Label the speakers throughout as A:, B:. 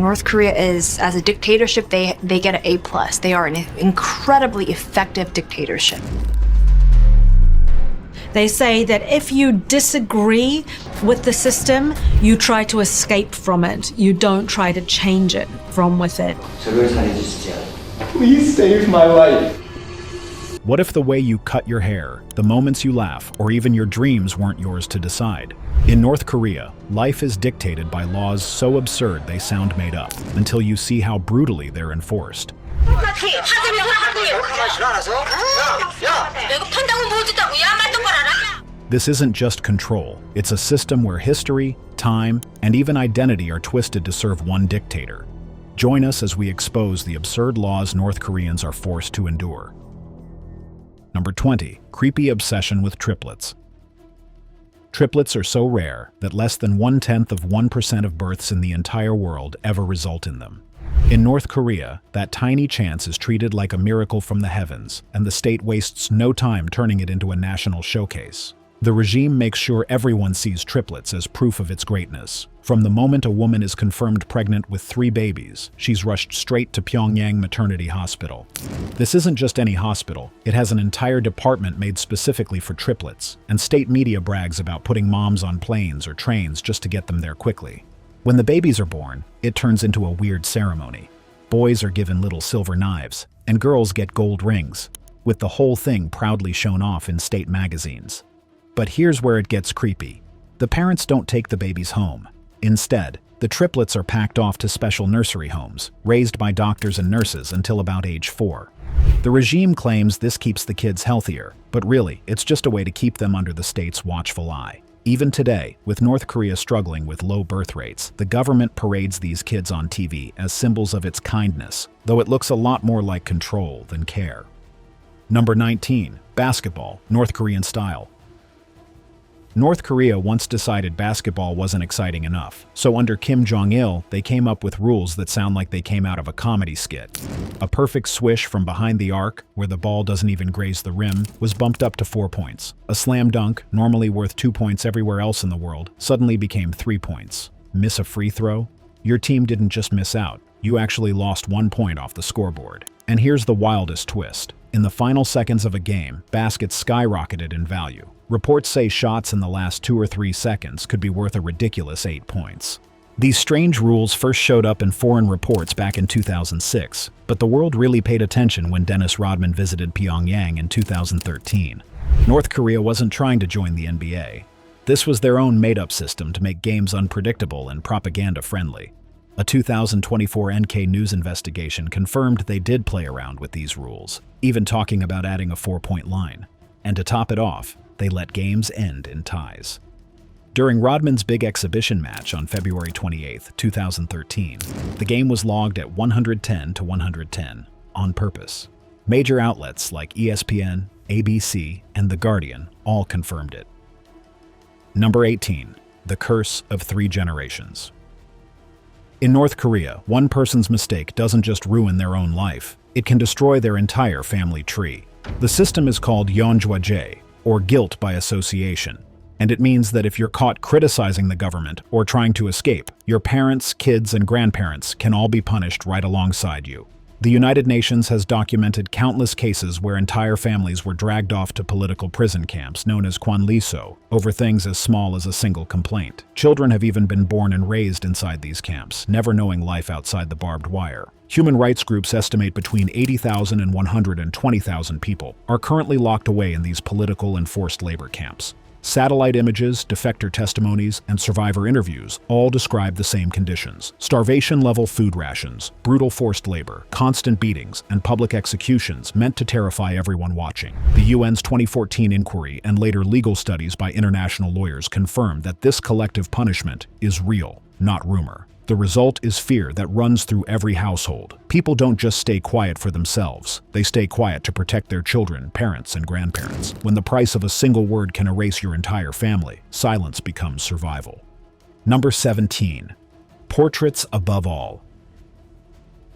A: North Korea is, as a dictatorship, they get an A+. They are an incredibly effective dictatorship.
B: They say that if you disagree with the system, you try to escape from it. You don't try to change it from within.
C: Please save my life.
D: What if the way you cut your hair, the moments you laugh, or even your dreams weren't yours to decide? In North Korea, life is dictated by laws so absurd they sound made up, until you see how brutally they're enforced. This isn't just control, it's a system where history, time, and even identity are twisted to serve one dictator. Join us as we expose the absurd laws North Koreans are forced to endure. Number 20. Creepy obsession with triplets. Triplets are so rare that less than 0.1% of births in the entire world ever result in them. In North Korea, that tiny chance is treated like a miracle from the heavens, and the state wastes no time turning it into a national showcase. The regime makes sure everyone sees triplets as proof of its greatness. From the moment a woman is confirmed pregnant with 3 babies, she's rushed straight to Pyongyang Maternity Hospital. This isn't just any hospital, it has an entire department made specifically for triplets, and state media brags about putting moms on planes or trains just to get them there quickly. When the babies are born, it turns into a weird ceremony. Boys are given little silver knives, and girls get gold rings, with the whole thing proudly shown off in state magazines. But here's where it gets creepy. The parents don't take the babies home. Instead, the triplets are packed off to special nursery homes, raised by doctors and nurses until about age 4. The regime claims this keeps the kids healthier, but really, it's just a way to keep them under the state's watchful eye. Even today, with North Korea struggling with low birth rates, the government parades these kids on TV as symbols of its kindness, though it looks a lot more like control than care. Number 19. Basketball, North Korean style. North Korea once decided basketball wasn't exciting enough, so under Kim Jong-il, they came up with rules that sound like they came out of a comedy skit. A perfect swish from behind the arc, where the ball doesn't even graze the rim, was bumped up to 4 points. A slam dunk, normally worth 2 points everywhere else in the world, suddenly became 3 points. Miss a free throw? Your team didn't just miss out, you actually lost 1 point off the scoreboard. And here's the wildest twist. In the final seconds of a game, baskets skyrocketed in value. Reports say shots in the last 2 or 3 seconds could be worth a ridiculous 8 points. These strange rules first showed up in foreign reports back in 2006, but the world really paid attention when Dennis Rodman visited Pyongyang in 2013. North Korea wasn't trying to join the NBA. This was their own made-up system to make games unpredictable and propaganda-friendly. A 2024 NK News investigation confirmed they did play around with these rules, even talking about adding a 4-point line. And to top it off, they let games end in ties. During Rodman's big exhibition match on February 28, 2013, the game was logged at 110-110 on purpose. Major outlets like ESPN, ABC, and The Guardian all confirmed it. Number 18. The Curse of 3 Generations. In North Korea, one person's mistake doesn't just ruin their own life, it can destroy their entire family tree. The system is called Yeonjwaje, or guilt by association, and it means that if you're caught criticizing the government or trying to escape, your parents, kids, and grandparents can all be punished right alongside you. The United Nations has documented countless cases where entire families were dragged off to political prison camps known as kwanliso over things as small as a single complaint. Children have even been born and raised inside these camps, never knowing life outside the barbed wire. Human rights groups estimate between 80,000 and 120,000 people are currently locked away in these political and forced labor camps. Satellite images, defector testimonies, and survivor interviews all describe the same conditions: starvation-level food rations, brutal forced labor, constant beatings, and public executions meant to terrify everyone watching. The UN's 2014 inquiry and later legal studies by international lawyers confirm that this collective punishment is real, not rumor. The result is fear that runs through every household. People don't just stay quiet for themselves. They stay quiet to protect their children, parents, and grandparents. When the price of a single word can erase your entire family, silence becomes survival. Number 17. Portraits above all.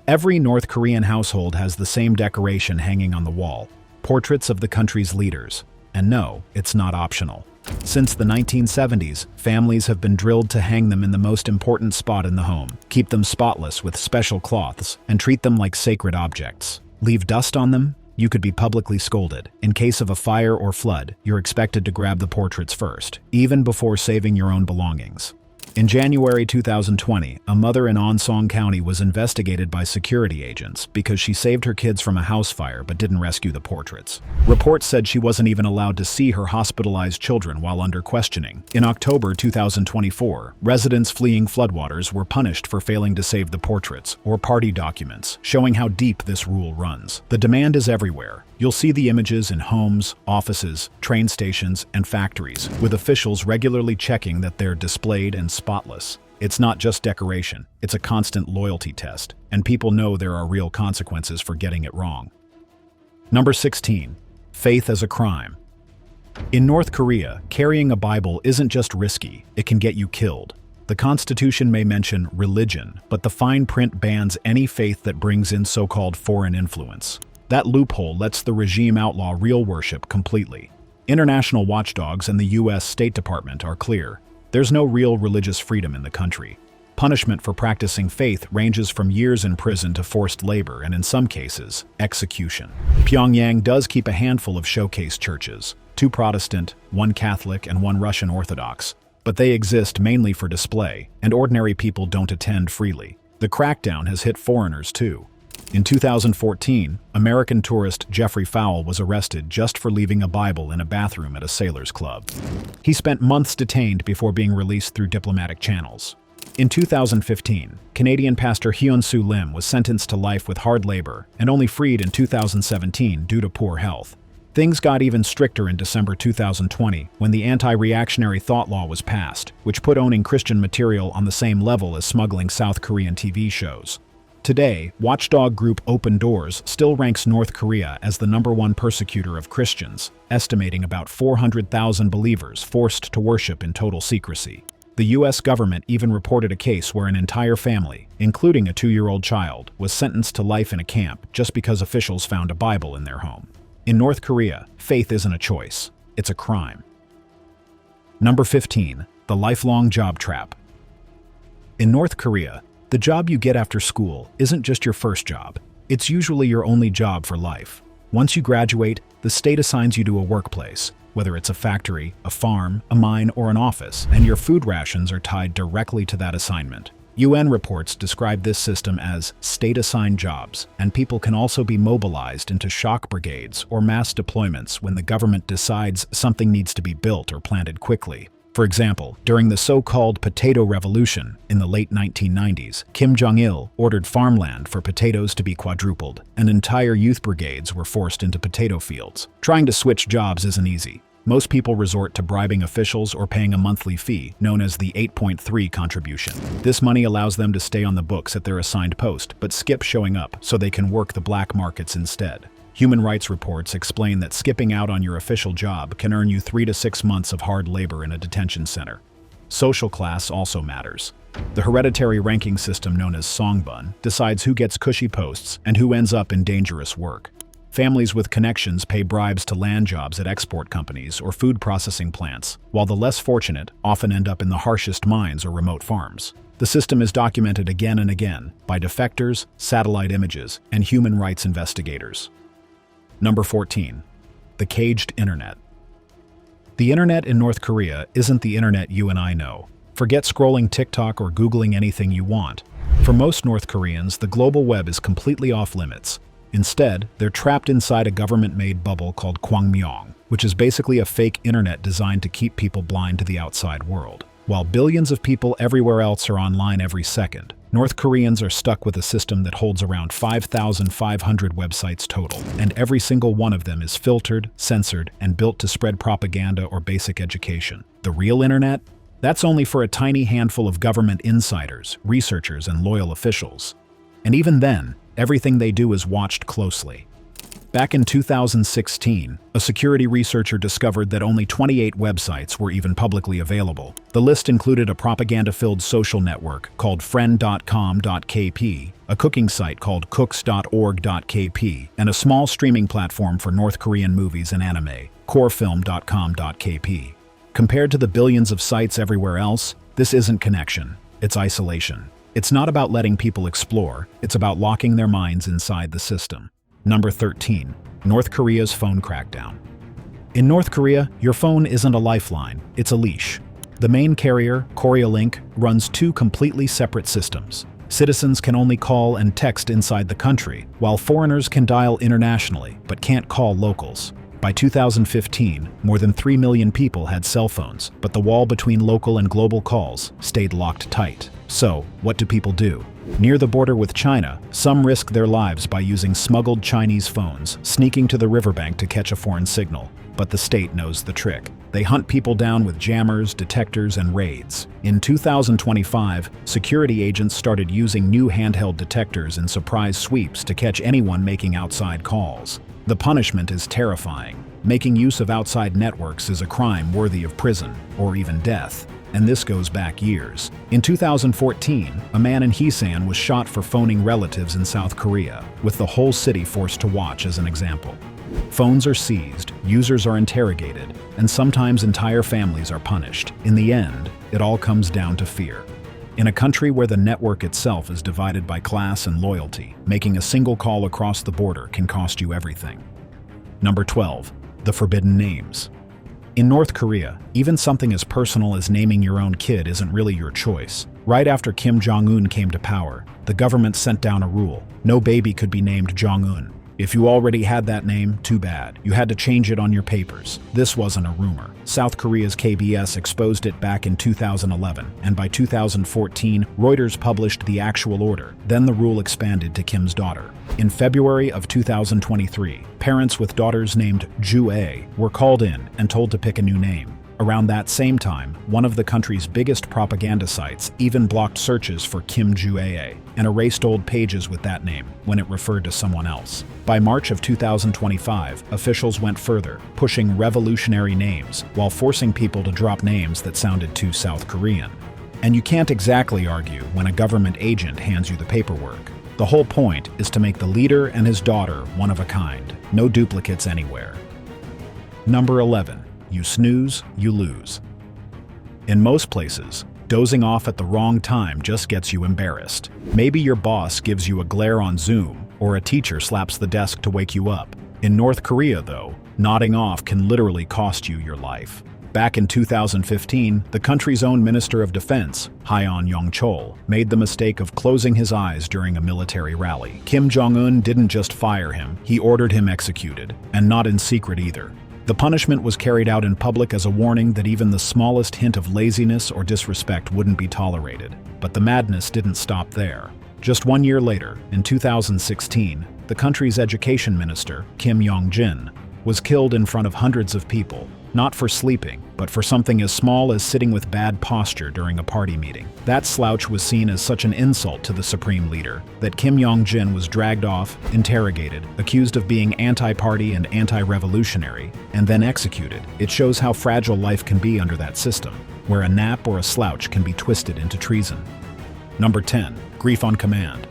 D: Every North Korean household has the same decoration hanging on the wall: portraits of the country's leaders. And no, it's not optional. Since the 1970s, families have been drilled to hang them in the most important spot in the home, keep them spotless with special cloths, and treat them like sacred objects. Leave dust on them? You could be publicly scolded. In case of a fire or flood, you're expected to grab the portraits first, even before saving your own belongings. In January 2020, a mother in Onsong County was investigated by security agents because she saved her kids from a house fire but didn't rescue the portraits. Reports said she wasn't even allowed to see her hospitalized children while under questioning. In October 2024, residents fleeing floodwaters were punished for failing to save the portraits or party documents, showing how deep this rule runs. The demand is everywhere. You'll see the images in homes, offices, train stations, and factories, with officials regularly checking that they're displayed and spotless. It's not just decoration, it's a constant loyalty test, and people know there are real consequences for getting it wrong. Number 16. Faith as a crime. In North Korea, carrying a Bible isn't just risky, it can get you killed. The Constitution may mention religion, but the fine print bans any faith that brings in so-called foreign influence. That loophole lets the regime outlaw real worship completely. International watchdogs and the U.S. State Department are clear. There's no real religious freedom in the country. Punishment for practicing faith ranges from years in prison to forced labor and, in some cases, execution. Pyongyang does keep a handful of showcase churches, 2 Protestant, 1 Catholic, and 1 Russian Orthodox, but they exist mainly for display, and ordinary people don't attend freely. The crackdown has hit foreigners too. In 2014, American tourist Jeffrey Fowle was arrested just for leaving a Bible in a bathroom at a sailors' club. He spent months detained before being released through diplomatic channels. In 2015, Canadian pastor Hyun-Soo Lim was sentenced to life with hard labor and only freed in 2017 due to poor health. Things got even stricter in December 2020 when the anti-reactionary thought law was passed, which put owning Christian material on the same level as smuggling South Korean TV shows. Today, watchdog group Open Doors still ranks North Korea as the #1 persecutor of Christians, estimating about 400,000 believers forced to worship in total secrecy. The U.S. government even reported a case where an entire family, including a 2-year-old child, was sentenced to life in a camp just because officials found a Bible in their home. In North Korea, faith isn't a choice, it's a crime. Number 15. The lifelong job trap. In North Korea, the job you get after school isn't just your first job. It's usually your only job for life. Once you graduate, the state assigns you to a workplace, whether it's a factory, a farm, a mine, or an office, and your food rations are tied directly to that assignment. UN reports describe this system as state-assigned jobs, and people can also be mobilized into shock brigades or mass deployments when the government decides something needs to be built or planted quickly. For example, during the so-called Potato Revolution in the late 1990s, Kim Jong-il ordered farmland for potatoes to be quadrupled, and entire youth brigades were forced into potato fields. Trying to switch jobs isn't easy. Most people resort to bribing officials or paying a monthly fee, known as the 8.3 contribution. This money allows them to stay on the books at their assigned post, but skip showing up so they can work the black markets instead. Human rights reports explain that skipping out on your official job can earn you 3 to 6 months of hard labor in a detention center. Social class also matters. The hereditary ranking system known as songbun decides who gets cushy posts and who ends up in dangerous work. Families with connections pay bribes to land jobs at export companies or food processing plants, while the less fortunate often end up in the harshest mines or remote farms. The system is documented again and again by defectors, satellite images, and human rights investigators. Number 14. The caged internet. The internet in North Korea isn't the internet you and I know. Forget scrolling TikTok or Googling anything you want. For most North Koreans, the global web is completely off limits. Instead, they're trapped inside a government-made bubble called Kwangmyong, which is basically a fake internet designed to keep people blind to the outside world. While billions of people everywhere else are online every second, North Koreans are stuck with a system that holds around 5,500 websites total, and every single one of them is filtered, censored, and built to spread propaganda or basic education. The real internet? That's only for a tiny handful of government insiders, researchers, and loyal officials. And even then, everything they do is watched closely. Back in 2016, a security researcher discovered that only 28 websites were even publicly available. The list included a propaganda-filled social network called friend.com.kp, a cooking site called cooks.org.kp, and a small streaming platform for North Korean movies and anime, korefilm.com.kp. Compared to the billions of sites everywhere else, this isn't connection, it's isolation. It's not about letting people explore, it's about locking their minds inside the system. Number 13. North Korea's phone crackdown. In North Korea, your phone isn't a lifeline, it's a leash. The main carrier, KoreaLink, runs two completely separate systems. Citizens can only call and text inside the country, while foreigners can dial internationally but can't call locals. By 2015, more than 3 million people had cell phones, but the wall between local and global calls stayed locked tight. So, what do people do? Near the border with China, some risk their lives by using smuggled Chinese phones, sneaking to the riverbank to catch a foreign signal. But the state knows the trick. They hunt people down with jammers, detectors, and raids. In 2025, security agents started using new handheld detectors and surprise sweeps to catch anyone making outside calls. The punishment is terrifying. Making use of outside networks is a crime worthy of prison, or even death. And this goes back years. In 2014, a man in Hesan was shot for phoning relatives in South Korea, with the whole city forced to watch as an example. Phones are seized, users are interrogated, and sometimes entire families are punished. In the end, it all comes down to fear. In a country where the network itself is divided by class and loyalty, making a single call across the border can cost you everything. Number 12. The forbidden names. In North Korea, even something as personal as naming your own kid isn't really your choice. Right after Kim Jong-un came to power, the government sent down a rule. No baby could be named Jong-un. If you already had that name, too bad. You had to change it on your papers. This wasn't a rumor. South Korea's KBS exposed it back in 2011, and by 2014, Reuters published the actual order. Then the rule expanded to Kim's daughter. In February of 2023, parents with daughters named Juche were called in and told to pick a new name. Around that same time, one of the country's biggest propaganda sites even blocked searches for Kim Juche and erased old pages with that name when it referred to someone else. By March of 2025, officials went further, pushing revolutionary names while forcing people to drop names that sounded too South Korean. And you can't exactly argue when a government agent hands you the paperwork. The whole point is to make the leader and his daughter one of a kind. No duplicates anywhere. Number 11. You snooze, you lose. In most places, dozing off at the wrong time just gets you embarrassed. Maybe your boss gives you a glare on Zoom, or a teacher slaps the desk to wake you up. In North Korea, though, nodding off can literally cost you your life. Back in 2015, the country's own Minister of Defense, Yong-chol, made the mistake of closing his eyes during a military rally. Kim Jong-un didn't just fire him, he ordered him executed, and not in secret either. The punishment was carried out in public as a warning that even the smallest hint of laziness or disrespect wouldn't be tolerated. But the madness didn't stop there. Just 1 year later, in 2016, the country's education minister, Kim Yong-jin, was killed in front of hundreds of people, not for sleeping, but for something as small as sitting with bad posture during a party meeting. That slouch was seen as such an insult to the supreme leader that Kim Yong-jin was dragged off, interrogated, accused of being anti-party and anti-revolutionary, and then executed. It shows how fragile life can be under that system, where a nap or a slouch can be twisted into treason. Number 10. Grief on command.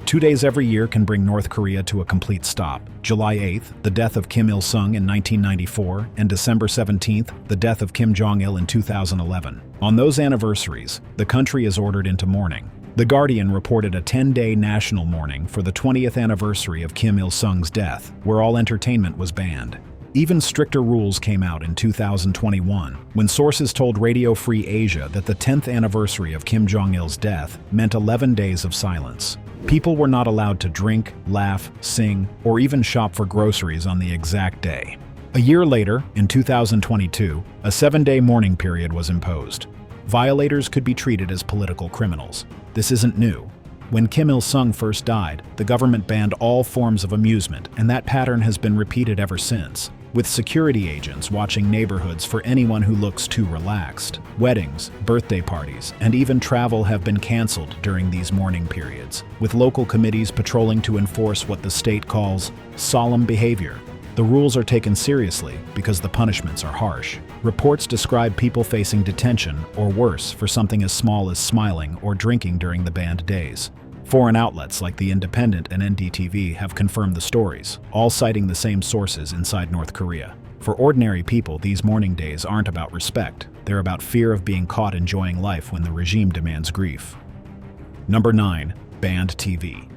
D: 2 days every year can bring North Korea to a complete stop. July 8th, the death of Kim Il-sung in 1994, and December 17th, the death of Kim Jong-il in 2011. On those anniversaries, the country is ordered into mourning. The Guardian reported a 10-day national mourning for the 20th anniversary of Kim Il-sung's death, where all entertainment was banned. Even stricter rules came out in 2021, when sources told Radio Free Asia that the 10th anniversary of Kim Jong-il's death meant 11 days of silence. People were not allowed to drink, laugh, sing, or even shop for groceries on the exact day. A year later, in 2022, a 7-day mourning period was imposed. Violators could be treated as political criminals. This isn't new. When Kim Il-sung first died, the government banned all forms of amusement, and that pattern has been repeated ever since, with security agents watching neighborhoods for anyone who looks too relaxed. Weddings, birthday parties, and even travel have been canceled during these mourning periods, with local committees patrolling to enforce what the state calls solemn behavior. The rules are taken seriously because the punishments are harsh. Reports describe people facing detention or worse for something as small as smiling or drinking during the banned days. Foreign outlets like The Independent and NDTV have confirmed the stories, all citing the same sources inside North Korea. For ordinary people, these mourning days aren't about respect. They're about fear of being caught enjoying life when the regime demands grief. Number 9. Banned TV.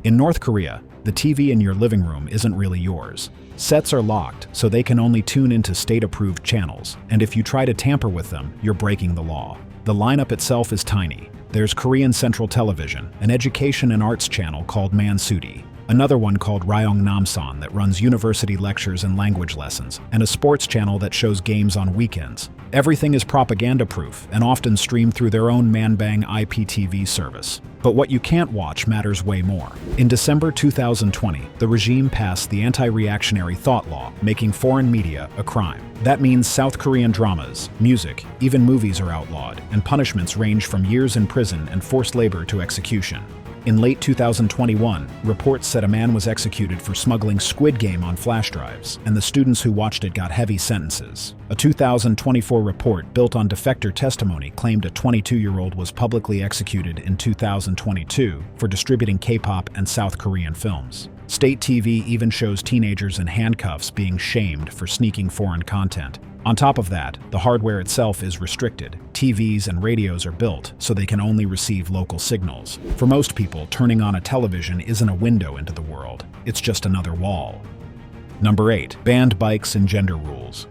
D: In North Korea, the TV in your living room isn't really yours. Sets are locked, so they can only tune into state-approved channels, and if you try to tamper with them, you're breaking the law. The lineup itself is tiny. There's Korean Central Television, an education and arts channel called Mansudi, another one called Ryong Namsan that runs university lectures and language lessons, and a sports channel that shows games on weekends. Everything is propaganda-proof and often streamed through their own Manbang IPTV service. But what you can't watch matters way more. In December 2020, the regime passed the anti-reactionary thought law, making foreign media a crime. That means South Korean dramas, music, even movies are outlawed, and punishments range from years in prison and forced labor to execution. In late 2021, reports said a man was executed for smuggling Squid Game on flash drives, and the students who watched it got heavy sentences. A 2024 report built on defector testimony claimed a 22-year-old was publicly executed in 2022 for distributing K-pop and South Korean films. State TV even shows teenagers in handcuffs being shamed for sneaking foreign content. On top of that, the hardware itself is restricted. TVs and radios are built so they can only receive local signals. For most people, turning on a television isn't a window into the world. It's just another wall. Number 8. Banned bikes and gender rules.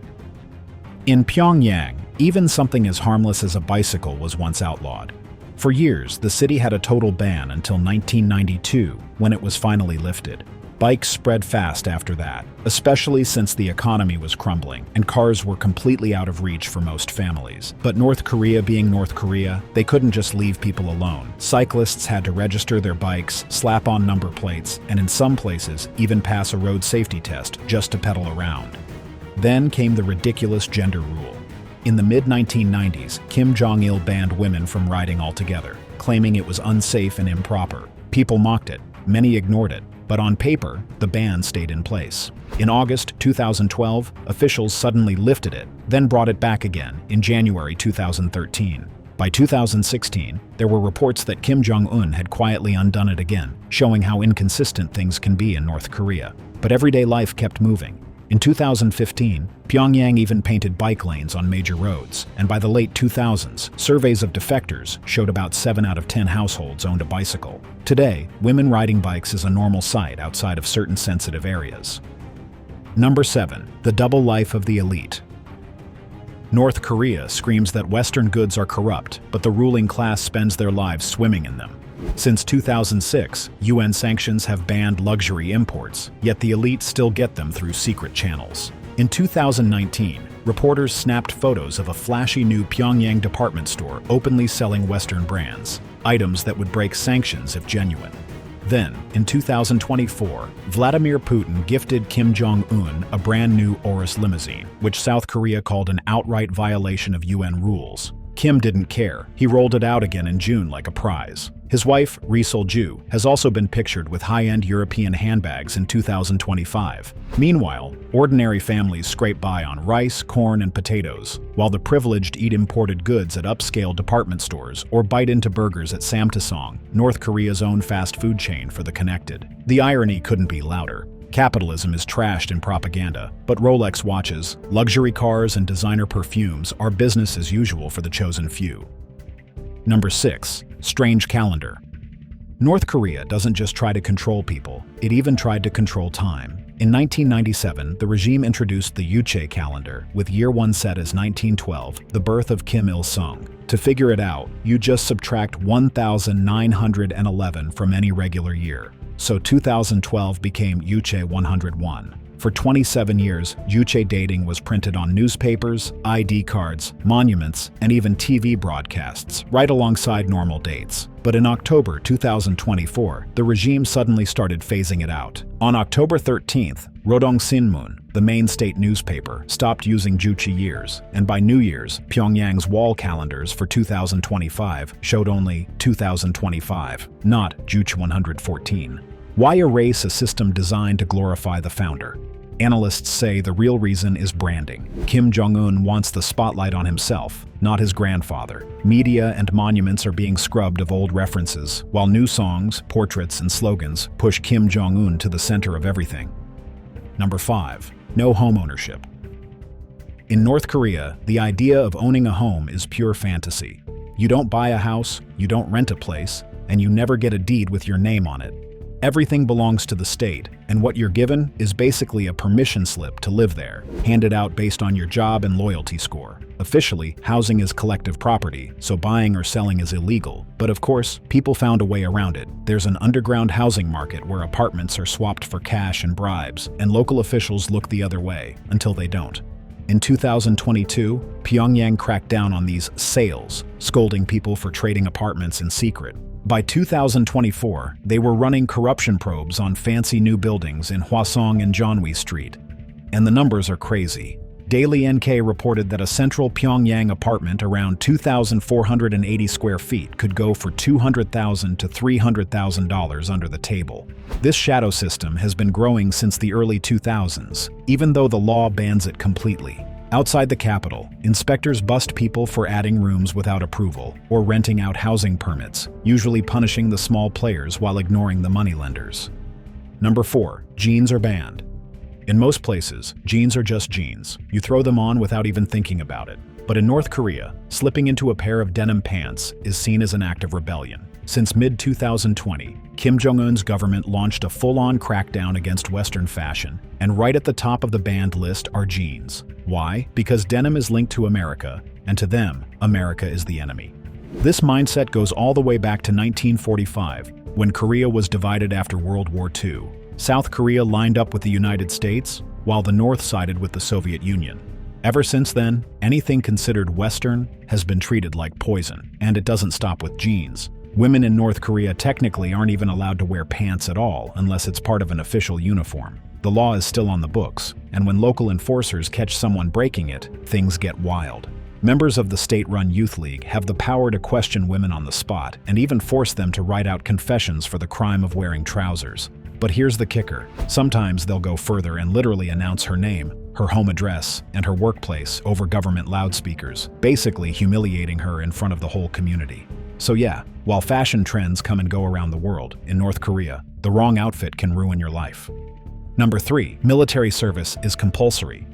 D: In Pyongyang, even something as harmless as a bicycle was once outlawed. For years, the city had a total ban until 1992, when it was finally lifted. Bikes spread fast after that, especially since the economy was crumbling and cars were completely out of reach for most families. But North Korea being North Korea, they couldn't just leave people alone. Cyclists had to register their bikes, slap on number plates, and in some places even pass a road safety test just to pedal around. Then came the ridiculous gender rule. In the mid-1990s, Kim Jong-il banned women from riding altogether, claiming it was unsafe and improper. People mocked it, many ignored it, but on paper, the ban stayed in place. In August 2012, officials suddenly lifted it, then brought it back again in January 2013. By 2016, there were reports that Kim Jong-un had quietly undone it again, showing how inconsistent things can be in North Korea. But everyday life kept moving. In 2015, Pyongyang even painted bike lanes on major roads, and by the late 2000s, surveys of defectors showed about 7 out of 10 households owned a bicycle. Today, women riding bikes is a normal sight outside of certain sensitive areas. Number 7. The double life of the elite. North Korea screams that Western goods are corrupt, but the ruling class spends their lives swimming in them. Since 2006, UN sanctions have banned luxury imports, yet the elite still get them through secret channels. In 2019, reporters snapped photos of a flashy new Pyongyang department store openly selling Western brands, items that would break sanctions if genuine. Then, in 2024, Vladimir Putin gifted Kim Jong-un a brand new Urus limousine, which South Korea called an outright violation of UN rules. Kim didn't care. He rolled it out again in June like a prize. His wife, Ri Sol-ju, has also been pictured with high-end European handbags in 2025. Meanwhile, ordinary families scrape by on rice, corn, and potatoes, while the privileged eat imported goods at upscale department stores or bite into burgers at Samtasong, North Korea's own fast food chain for the connected. The irony couldn't be louder. Capitalism is trashed in propaganda, but Rolex watches, luxury cars, and designer perfumes are business as usual for the chosen few. Number 6. Strange calendar. North Korea doesn't just try to control people, it even tried to control time. In 1997, the regime introduced the Juche calendar, with year 1 set as 1912, the birth of Kim Il-sung. To figure it out, you just subtract 1911 from any regular year. So 2012 became Juche 101. For 27 years, Juche dating was printed on newspapers, ID cards, monuments, and even TV broadcasts, right alongside normal dates. But in October 2024, the regime suddenly started phasing it out. On October 13th, Rodong Sinmun, the main state newspaper, stopped using Juche years, and by New Year's, Pyongyang's wall calendars for 2025 showed only 2025, not Juche 114. Why erase a system designed to glorify the founder? Analysts say the real reason is branding. Kim Jong-un wants the spotlight on himself, not his grandfather. Media and monuments are being scrubbed of old references, while new songs, portraits, and slogans push Kim Jong-un to the center of everything. Number 5. No home ownership. In North Korea, the idea of owning a home is pure fantasy. You don't buy a house, you don't rent a place, and you never get a deed with your name on it. Everything belongs to the state, and what you're given is basically a permission slip to live there, handed out based on your job and loyalty score. Officially, housing is collective property, so buying or selling is illegal. But of course, people found a way around it. There's an underground housing market where apartments are swapped for cash and bribes, and local officials look the other way, until they don't. In 2022, Pyongyang cracked down on these sales, scolding people for trading apartments in secret. By 2024, they were running corruption probes on fancy new buildings in Hwasong and Jeonwi Street. And the numbers are crazy. Daily NK reported that a central Pyongyang apartment around 2,480 square feet could go for $200,000 to $300,000 under the table. This shadow system has been growing since the early 2000s, even though the law bans it completely. Outside the capital, inspectors bust people for adding rooms without approval or renting out housing permits, usually punishing the small players while ignoring the moneylenders. Number 4. Jeans are banned. In most places, jeans are just jeans. You throw them on without even thinking about it. But in North Korea, slipping into a pair of denim pants is seen as an act of rebellion. Since mid-2020, Kim Jong-un's government launched a full-on crackdown against Western fashion, and right at the top of the banned list are jeans. Why? Because denim is linked to America, and to them, America is the enemy. This mindset goes all the way back to 1945, when Korea was divided after World War II. South Korea lined up with the United States, while the North sided with the Soviet Union. Ever since then, anything considered Western has been treated like poison, and it doesn't stop with jeans. Women in North Korea technically aren't even allowed to wear pants at all unless it's part of an official uniform. The law is still on the books, and when local enforcers catch someone breaking it, things get wild. Members of the state-run youth league have the power to question women on the spot and even force them to write out confessions for the crime of wearing trousers. But here's the kicker. Sometimes they'll go further and literally announce her name, her home address, and her workplace over government loudspeakers, basically humiliating her in front of the whole community. So yeah, while fashion trends come and go around the world, in North Korea, the wrong outfit can ruin your life. Number 3. Military service is compulsory.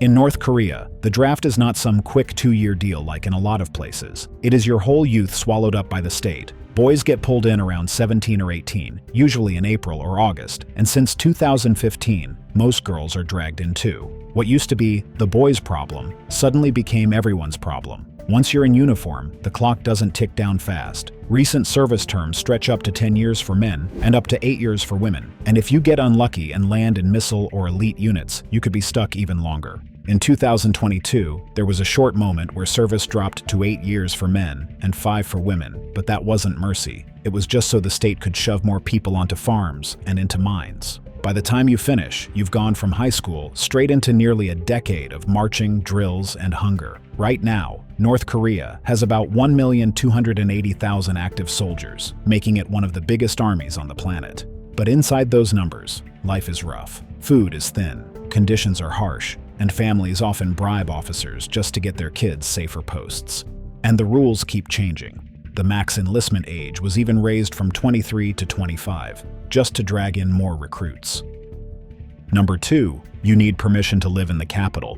D: In North Korea, the draft is not some quick 2-year deal like in a lot of places. It is your whole youth swallowed up by the state. Boys get pulled in around 17 or 18, usually in April or August, and since 2015, most girls are dragged in too. What used to be the boys' problem suddenly became everyone's problem. Once you're in uniform, the clock doesn't tick down fast. Recent service terms stretch up to 10 years for men and up to 8 years for women. And if you get unlucky and land in missile or elite units, you could be stuck even longer. In 2022, there was a short moment where service dropped to 8 years for men and 5 for women, but that wasn't mercy. It was just so the state could shove more people onto farms and into mines. By the time you finish, you've gone from high school straight into nearly a decade of marching, drills, and hunger. Right now, North Korea has about 1,280,000 active soldiers, making it one of the biggest armies on the planet. But inside those numbers, life is rough. Food is thin, conditions are harsh, and families often bribe officers just to get their kids safer posts. And the rules keep changing. The max enlistment age was even raised from 23 to 25, just to drag in more recruits. Number 2. You need permission to live in the capital.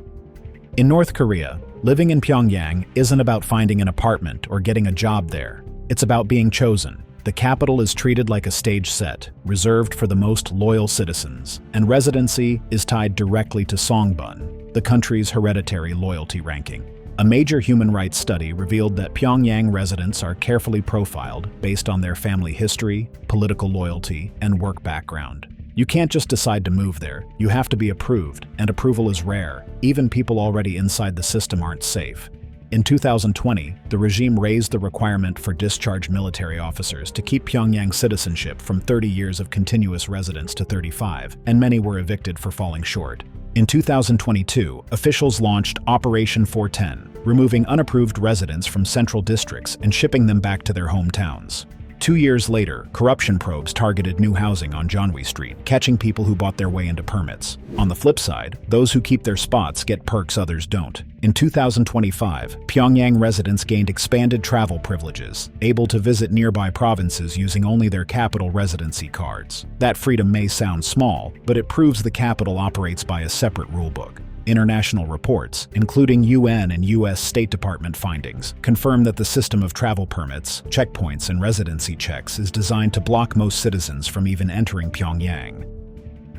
D: In North Korea, living in Pyongyang isn't about finding an apartment or getting a job there. It's about being chosen. The capital is treated like a stage set, reserved for the most loyal citizens, and residency is tied directly to Songbun, the country's hereditary loyalty ranking. A major human rights study revealed that Pyongyang residents are carefully profiled based on their family history, political loyalty, and work background. You can't just decide to move there. You have to be approved, and approval is rare. Even people already inside the system aren't safe. In 2020, the regime raised the requirement for discharged military officers to keep Pyongyang citizenship from 30 years of continuous residence to 35, and many were evicted for falling short. In 2022, officials launched Operation 410, removing unapproved residents from central districts and shipping them back to their hometowns. 2 years later, corruption probes targeted new housing on Jeonwi Street, catching people who bought their way into permits. On the flip side, those who keep their spots get perks others don't. In 2025, Pyongyang residents gained expanded travel privileges, able to visit nearby provinces using only their capital residency cards. That freedom may sound small, but it proves the capital operates by a separate rulebook. International reports, including UN and US State Department findings, confirm that the system of travel permits, checkpoints, and residency checks is designed to block most citizens from even entering Pyongyang.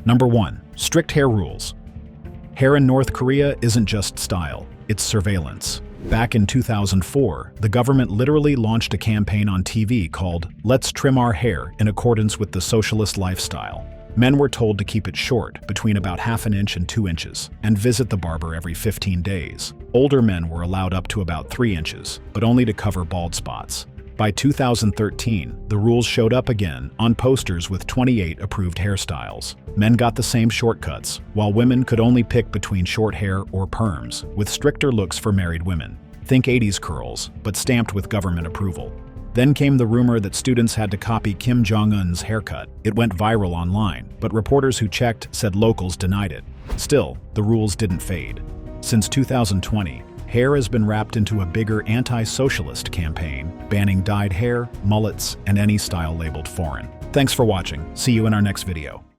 D: Number 1. Strict hair rules. Hair in North Korea isn't just style, it's surveillance. Back in 2004, the government literally launched a campaign on TV called "Let's Trim Our Hair" in accordance with the socialist lifestyle. Men were told to keep it short, between about ½ inch and 2 inches, and visit the barber every 15 days. Older men were allowed up to about 3 inches, but only to cover bald spots. By 2013, the rules showed up again on posters with 28 approved hairstyles. Men got the same shortcuts, while women could only pick between short hair or perms, with stricter looks for married women. Think 80s curls, but stamped with government approval. Then came the rumor that students had to copy Kim Jong-un's haircut. It went viral online, but reporters who checked said locals denied it. Still, the rules didn't fade. Since 2020, hair has been wrapped into a bigger anti-socialist campaign, banning dyed hair, mullets, and any style labeled foreign. Thanks for watching. See you in our next video.